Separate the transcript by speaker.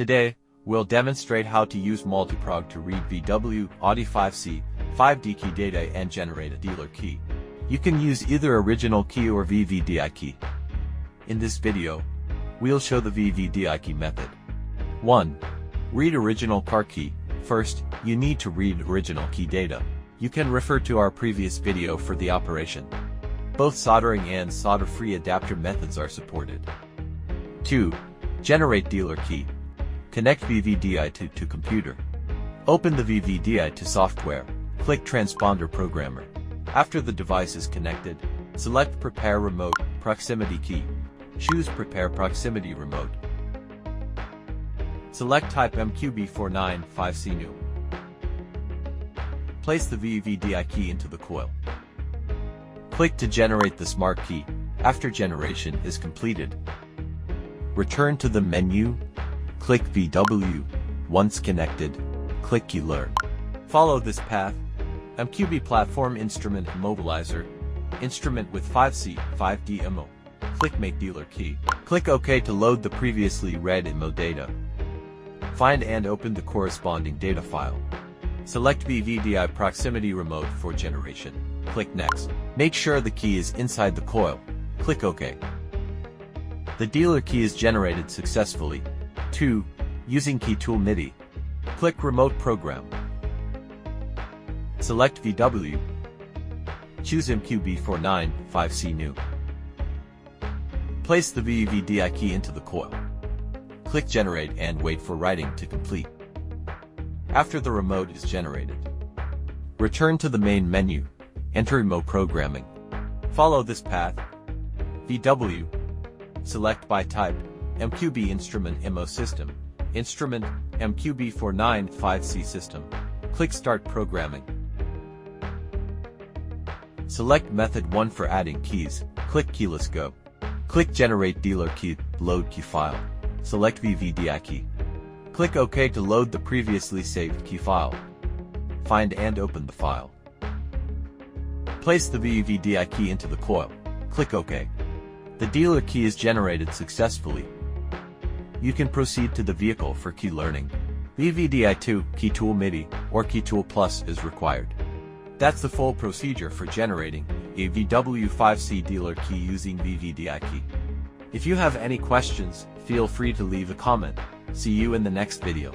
Speaker 1: Today, we'll demonstrate how to use multi-prog to read VW, Audi 5C, 5D key data and generate a dealer key. You can use either original key or VVDI key. In this video, we'll show the VVDI key method. 1. Read original car key. First, you need to read original key data. You can refer to our previous video for the operation. Both soldering and solder-free adapter methods are supported. 2. Generate dealer key. Connect VVDI2 to computer. Open the VVDI2 software. Click Transponder Programmer. After the device is connected, select Prepare Remote Proximity Key. Choose Prepare Proximity Remote. Select Type MQB495C New. Place the VVDI key into the coil. Click to generate the smart key. After generation is completed, return to the menu. Click VW. Once connected, click Key Learn. Follow this path. MQB Platform Instrument Immobilizer. Instrument with 5C, 5D IMMO. Click Make Dealer Key. Click OK to load the previously read IMMO data. Find and open the corresponding data file. Select VVDI Proximity Remote for generation. Click Next. Make sure the key is inside the coil. Click OK. The dealer key is generated successfully. 2. Using KEY TOOL MIDI. Click Remote Program. Select VW. Choose MQB495C New. Place the VVDI key into the coil. Click Generate and wait for writing to complete. After the remote is generated, return to the main menu. Enter Remote Programming. Follow this path. VW. Select by type, MQB Instrument IMMO System. Instrument, MQB495C System. Click Start Programming. Select Method 1 for adding keys. Click Keyless Go. Click Generate Dealer Key. Load key file. Select VVDI key. Click OK to load the previously saved key file. Find and open the file. Place the VVDI key into the coil. Click OK. The dealer key is generated successfully. You can proceed to the vehicle for key learning. VVDI2, KEY TOOL MIDI, or KEY TOOL Plus is required. That's the full procedure for generating a VW5C dealer key using VVDI key. If you have any questions, feel free to leave a comment. See you in the next video.